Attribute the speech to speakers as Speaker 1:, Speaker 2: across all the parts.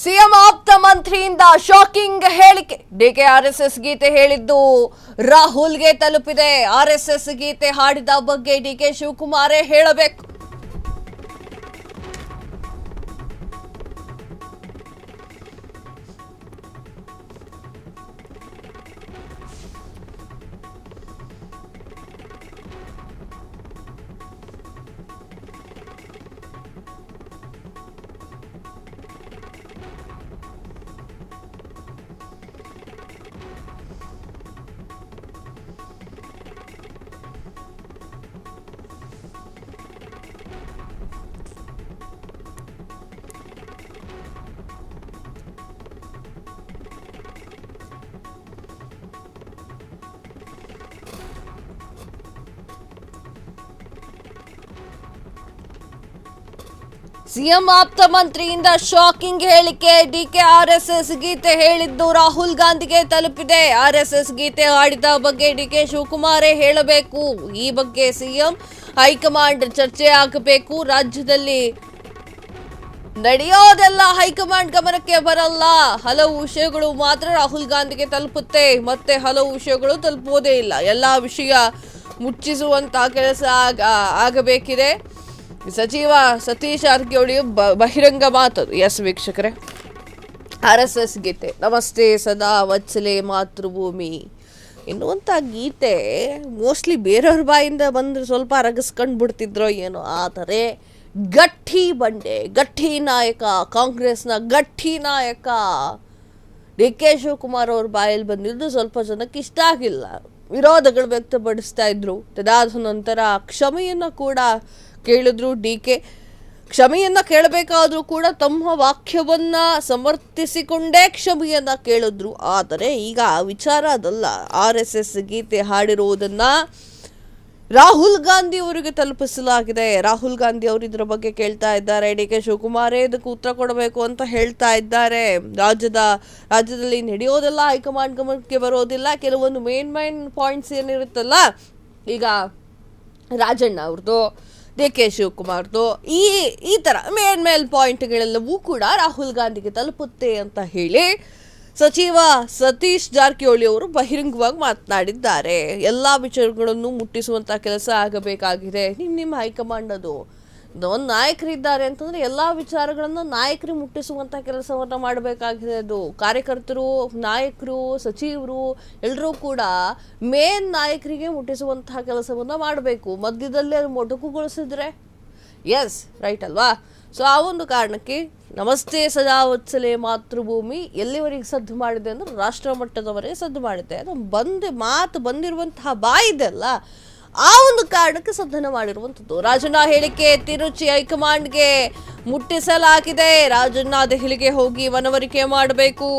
Speaker 1: CM ಆಪ್ತ ಮಂತ್ರಿಯಿಂದ shocking ಹೇಳಿಕೆ. DK RSS ಗೀತೆ ಹೇಳಿದ್ದು ರಾಹುಲ್ಗೆ ತಲುಪಿದೆ. ಆರ್ಎಸ್ಎಸ್ ಗೀತೆ ಹಾಡಿದ ಬಗ್ಗೆ ಡಿಕೆ ಶಿವಕುಮಾರೇ ಹೇಳಬೇಕು. ಸಿಎಂ ಆಪ್ತ ಮಂತ್ರಿಯಿಂದ ಶಾಕಿಂಗ್ ಹೇಳಿಕೆ. ಡಿಕೆ ಆರ್ಎಸ್ಎಸ್ ಗೀತೆ ಹೇಳಿದ್ದು ರಾಹುಲ್ ಗಾಂಧಿಗೆ ತಲುಪಿದೆ. ಆರ್ಎಸ್ಎಸ್ ಗೀತೆ ಹಾಡಿದ ಬಗ್ಗೆ ಡಿಕೆ ಶಿವಕುಮಾರೇ ಹೇಳಬೇಕು. ಈ ಬಗ್ಗೆ ಸಿಎಂ ಹೈಕಮಾಂಡ್ ಚರ್ಚೆ ಆಗಬೇಕು. ರಾಜ್ಯದಲ್ಲಿ ನಡೆಯೋದೆಲ್ಲ ಹೈಕಮಾಂಡ್ ಗಮನಕ್ಕೆ ಬರಲ್ಲ. ಹಲವು ವಿಷಯಗಳು ಮಾತ್ರ ರಾಹುಲ್ ಗಾಂಧಿಗೆ ತಲುಪುತ್ತೆ, ಮತ್ತೆ ಹಲವು ವಿಷಯಗಳು ತಲುಪೋದೇ ಇಲ್ಲ. ಎಲ್ಲಾ ವಿಷಯ ಮುಚ್ಚಿಸುವಂತಹ ಕೆಲಸ ಆಗಬೇಕಿದೆ. ಸಚಿವ ಸತೀಶ್ ಜಾರಕಿಹೊಳಿ ಬಹಿರಂಗ ಮಾತು. ಎಸ್ ವೀಕ್ಷಕರೇ, ಆರ್ಎಸ್ಎಸ್ ಗೀತೆ ನಮಸ್ತೆ ಸದಾ ವತ್ಸಲೆ ಮಾತೃಭೂಮಿ ಎನ್ನುವಂಥ ಗೀತೆ ಮೋಸ್ಟ್ಲಿ ಬೇರೆಯವ್ರ ಬಾಯಿಂದ ಬಂದರೆ ಸ್ವಲ್ಪ ರಗಸ್ಕೊಂಡು ಬಿಡ್ತಿದ್ರೋ ಏನೋ. ಆದರೆ ಗಟ್ಟಿ ಬಂಡೆ, ಗಟ್ಟಿ ನಾಯಕ, ಕಾಂಗ್ರೆಸ್ನ ಗಟ್ಟಿ ನಾಯಕ ಡಿ ಕೆ ಶಿವಕುಮಾರ್ ಅವ್ರ ಬಾಯಲ್ಲಿ ಬಂದಿದ್ದು ಸ್ವಲ್ಪ ಜನಕ್ಕೆ ಇಷ್ಟ ಆಗಿಲ್ಲ. ವಿರೋಧಗಳು ವ್ಯಕ್ತಪಡಿಸ್ತಾ ಇದ್ರು. ಅದಾದ ನಂತರ ಕ್ಷಮೆಯನ್ನು ಕೂಡ ಕೇಳಿದ್ರು. ಡಿ ಕೆ ಕ್ಷಮೆಯನ್ನ ಕೇಳಬೇಕಾದ್ರೂ ಕೂಡ ತಮ್ಮ ವಾಕ್ಯವನ್ನ ಸಮರ್ಥಿಸಿಕೊಂಡೇ ಕ್ಷಮೆಯನ್ನ ಕೇಳಿದ್ರು. ಆದರೆ ಈಗ ವಿಚಾರ ಅದಲ್ಲ. RSS ಗೀತೆ ಹಾಡಿರುವುದನ್ನ ರಾಹುಲ್ ಗಾಂಧಿ ಅವರಿಗೆ ತಲುಪಿಸಲಾಗಿದೆ. ರಾಹುಲ್ ಗಾಂಧಿ ಅವರು ಇದರ ಬಗ್ಗೆ ಕೇಳ್ತಾ ಇದ್ದಾರೆ. ಡಿ ಕೆ ಶಿವಕುಮಾರೇ ಇದಕ್ಕೆ ಉತ್ತರ ಕೊಡಬೇಕು ಅಂತ ಹೇಳ್ತಾ ಇದ್ದಾರೆ. ರಾಜ್ಯದಲ್ಲಿ ನಡೆಯೋದೆಲ್ಲ ಹೈಕಮಾಂಡ್ ಗಮನಕ್ಕೆ ಬರೋದಿಲ್ಲ. ಕೆಲವೊಂದು ಮೇನ್ ಪಾಯಿಂಟ್ಸ್ ಏನಿರುತ್ತಲ್ಲ, ಈಗ ರಾಜಣ್ಣ ಅವ್ರದ್ದು, ಡಿ ಕೆ ಶಿವಕುಮಾರ್ದು, ಈ ಥರ ಮೇಲ್ ಪಾಯಿಂಟ್ಗಳೆಲ್ಲವೂ ಕೂಡ ರಾಹುಲ್ ಗಾಂಧಿಗೆ ತಲುಪುತ್ತೆ ಅಂತ ಹೇಳಿ ಸಚಿವ ಸತೀಶ್ ಜಾರಕಿಹೊಳಿ ಅವರು ಬಹಿರಂಗವಾಗಿ ಮಾತನಾಡಿದ್ದಾರೆ. ಎಲ್ಲ ವಿಚಾರಗಳನ್ನು ಮುಟ್ಟಿಸುವಂಥ ಕೆಲಸ ಆಗಬೇಕಾಗಿದೆ. ನಿಮ್ಮ ಹೈಕಮಾಂಡ್ ಅದು ಒಂದು ನಾಯಕರಿದ್ದಾರೆ ಅಂತಂದರೆ ಎಲ್ಲ ವಿಚಾರಗಳನ್ನು ನಾಯಕರಿಗೆ ಮುಟ್ಟಿಸುವಂಥ ಕೆಲಸವನ್ನು ಮಾಡಬೇಕಾಗಿದೆ. ಅದು ಕಾರ್ಯಕರ್ತರು, ನಾಯಕರು, ಸಚಿವರು ಎಲ್ಲರೂ ಕೂಡ ಮೇನ್ ನಾಯಕರಿಗೆ ಮುಟ್ಟಿಸುವಂತಹ ಕೆಲಸವನ್ನು ಮಾಡಬೇಕು. ಮಧ್ಯದಲ್ಲೇ ಅದು ಮೊಟಕುಗೊಳಿಸಿದ್ರೆ ಎಸ್ ರೈಟ್ ಅಲ್ವಾ? ಸೊ ಆ ಒಂದು ಕಾರಣಕ್ಕೆ ನಮಸ್ತೆ ಸದಾ ವತ್ಸಲೆ ಮಾತೃಭೂಮಿ ಎಲ್ಲಿವರೆಗೆ ಸದ್ದು ಮಾಡಿದೆ ಅಂದ್ರೆ ರಾಷ್ಟ್ರ ಮಟ್ಟದವರೆಗೆ ಸದ್ದು ಮಾಡಿದೆ. ಅದು ಮಾತು ಬಂದಿರುವಂತಹ ಬಾಯಿದೆ ಅಲ್ಲ, ಆ ಒಂದು ಕಾರಣಕ್ಕೆ ಸದ್ದನ ಮಾಡಿರುವಂಥದ್ದು. ರಾಜಣ್ಣ ಹೇಳಿಕೆ ತಿರುಚಿ ಹೈಕಮಾಂಡ್ಗೆ ಮುಟ್ಟಿಸಲಾಗಿದೆ. ರಾಜಣ್ಣ ದೆಹಲಿಗೆ ಹೋಗಿ ಮನವರಿಕೆ ಮಾಡಬೇಕು.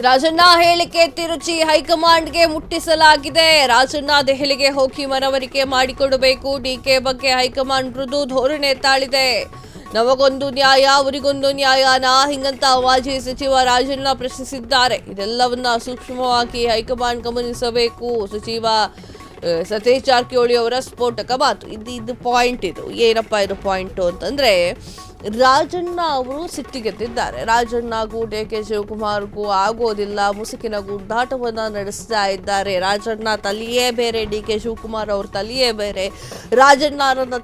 Speaker 1: ರಾಜಣ್ಣ ಹೇಳಿಕೆ ತಿರುಚಿ ಹೈಕಮಾಂಡ್ಗೆ ಮುಟ್ಟಿಸಲಾಗಿದೆ. ರಾಜಣ್ಣ ದೆಹಲಿಗೆ ಹೋಗಿ ಮನವರಿಕೆ ಮಾಡಿಕೊಡಬೇಕು. ಡಿಕೆ ಬಗ್ಗೆ ಹೈಕಮಾಂಡ್ ಮೃದು ಧೋರಣೆ ತಾಳಿದೆ. ನಮಗೊಂದು ನ್ಯಾಯ, ಅವರಿಗೊಂದು ನ್ಯಾಯನಾ ಹಿಂಗಂತ ಮಾಜಿ ಸಚಿವ ರಾಜಣ್ಣ ಪ್ರಶ್ನಿಸಿದ್ದಾರೆ. ಇದೆಲ್ಲವನ್ನ ಸೂಕ್ಷ್ಮವಾಗಿ ಹೈಕಮಾಂಡ್ ಗಮನಿಸಬೇಕು. ಸಚಿವ ಸತೀಶ್ ಜಾರಕಿಹೊಳಿ ಅವರ ಸ್ಫೋಟಕ ಮಾತು. ಇದು ಪಾಯಿಂಟ್. ಇದು ಏನಪ್ಪ ಇದು ಪಾಯಿಂಟು ಅಂತಂದ್ರೆ, ರಾಜಣ್ಣ ಅವರು ಸಿಟ್ಟಿಗೆದ್ದಿದ್ದಾರೆ. ರಾಜಣ್ಣಗೂ ಡಿ ಕೆ ಶಿವಕುಮಾರ್ಗೂ ಆಗೋದಿಲ್ಲ, ಮುಸುಕಿನ ಗುದ್ದಾಟವನ್ನು ನಡೆಸ್ತಾ ಇದ್ದಾರೆ. ರಾಜಣ್ಣ ತಲೆಯೇ ಬೇರೆ, ಡಿ ಕೆ ಶಿವಕುಮಾರ್ ಅವ್ರ ತಲೆಯೇ ಬೇರೆ. ರಾಜಣ್ಣರನ್ನು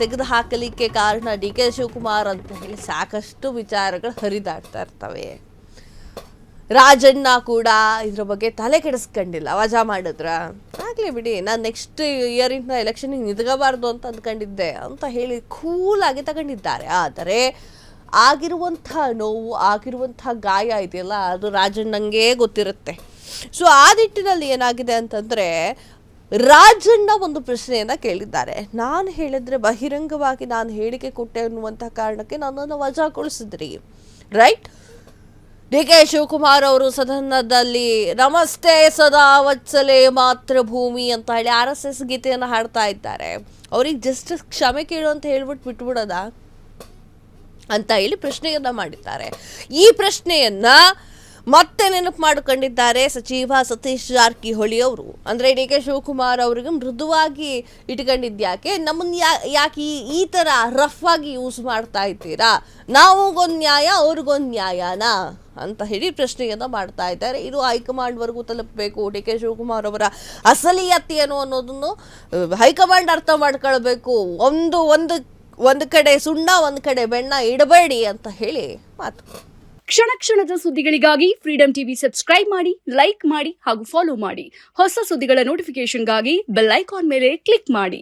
Speaker 1: ತೆಗೆದು ಹಾಕಲಿಕ್ಕೆ ಕಾರಣ ಡಿ ಕೆ ಶಿವಕುಮಾರ್ ಅಂತ ಹೇಳಿ ಸಾಕಷ್ಟು ವಿಚಾರಗಳು ಹರಿದಾಡ್ತಾ ಇರ್ತವೆ. ರಾಜಣ್ಣ ಕೂಡ ಇದ್ರ ಬಗ್ಗೆ ತಲೆ ಕೆಡಿಸ್ಕೊಂಡಿಲ್ಲ. ವಜಾ ಮಾಡಿದ್ರ ಆಗ್ಲಿ ಬಿಡಿ, ನಾನು ನೆಕ್ಸ್ಟ್ ಇಯರಿಂದ ಎಲೆಕ್ಷನ್ಗೆ ನಿಂತ್ಕೋಬಾರ್ದು ಅಂತ ಅಂದ್ಕೊಂಡಿದ್ದೆ ಅಂತ ಹೇಳಿ ಕೂಲಾಗಿ ತಗೊಂಡಿದ್ದಾರೆ. ಆದರೆ ಆಗಿರುವಂಥ ನೋವು, ಆಗಿರುವಂಥ ಗಾಯ ಇದೆಯಲ್ಲ, ಅದು ರಾಜಣ್ಣಂಗೆ ಗೊತ್ತಿರುತ್ತೆ. ಸೊ ಆ ನಿಟ್ಟಿನಲ್ಲಿ ಏನಾಗಿದೆ ಅಂತಂದರೆ, ರಾಜಣ್ಣ ಒಂದು ಪ್ರಶ್ನೆಯನ್ನ ಕೇಳಿದ್ದಾರೆ. ನಾನು ಹೇಳಿದ್ರೆ ಬಹಿರಂಗವಾಗಿ ನಾನು ಹೇಳಿಕೆ ಕೊಟ್ಟೆ ಅನ್ನುವಂಥ ಕಾರಣಕ್ಕೆ ನನ್ನನ್ನು ವಜಾಗೊಳಿಸಿದ್ರಿ, ರೈಟ್? ಡಿ ಕೆ ಶಿವಕುಮಾರ್ ಅವರು ಸದನದಲ್ಲಿ ನಮಸ್ತೆ ಸದಾ ವತ್ಸಲೆ ಮಾತೃಭೂಮಿ ಅಂತ ಹೇಳಿ RSS ಗೀತೆಯನ್ನು ಹಾಡ್ತಾ ಇದ್ದಾರೆ. ಅವ್ರಿಗೆ ಜಸ್ಟ್ ಕ್ಷಮೆ ಕೇಳು ಅಂತ ಹೇಳ್ಬಿಟ್ಟು ಬಿಟ್ಬಿಡೋದ ಅಂತ ಹೇಳಿ ಪ್ರಶ್ನೆಯನ್ನ ಮಾಡಿದ್ದಾರೆ. ಈ ಪ್ರಶ್ನೆಯನ್ನ ಮತ್ತೆ ನೆನಪು ಮಾಡಿಕೊಂಡಿದ್ದಾರೆ ಸಚಿವ ಸತೀಶ್ ಜಾರಕಿಹೊಳಿ ಅವರು. ಅಂದ್ರೆ ಡಿ ಕೆ ಶಿವಕುಮಾರ್ ಅವರಿಗೆ ಮೃದುವಾಗಿ ಇಟ್ಕೊಂಡಿದ್ಯಾಕೆ, ನಮ್ಮನ್ನ ಯಾಕೆ ಈ ತರ ರಫ್ ಆಗಿ ಯೂಸ್ ಮಾಡ್ತಾ ಇದ್ದೀರಾ, ನಾವುಗೊಂದು ನ್ಯಾಯ ಅವ್ರಿಗೊಂದು ನ್ಯಾಯನಾ ಅಂತ ಹೇಳಿ ಪ್ರಶ್ನೆಯನ್ನ ಮಾಡ್ತಾ ಇದ್ದಾರೆ. ಇದು ಹೈಕಮಾಂಡ್ ವರೆಗೂ ತಲುಪಬೇಕು. ಡಿ ಕೆ ಶಿವಕುಮಾರ್ ಅವರ ಅಸಲಿಯತ್ತೆ ಏನು ಅನ್ನೋದನ್ನು ಹೈಕಮಾಂಡ್ ಅರ್ಥ ಮಾಡ್ಕೊಳ್ಬೇಕು. ಒಂದು ಕಡೆ ಸುಣ್ಣ ಒಂದು ಕಡೆ ಬೆಣ್ಣ ಇಡಬೇಡಿ ಅಂತ ಹೇಳಿ ಮಾತು.
Speaker 2: ಕ್ಷಣ ಕ್ಷಣದ ಸುದ್ದಿಗಳಿಗಾಗಿ ಫ್ರೀಡಂ ಟಿವಿ ಸಬ್ಸ್ಕ್ರೈಬ್ ಮಾಡಿ, ಲೈಕ್ ಮಾಡಿ ಹಾಗೂ ಫಾಲೋ ಮಾಡಿ. ಹೊಸ ಸುದ್ದಿಗಳ ನೋಟಿಫಿಕೇಶನ್ಗಾಗಿ ಬೆಲ್ ಐಕಾನ್ ಮೇಲೆ ಕ್ಲಿಕ್ ಮಾಡಿ.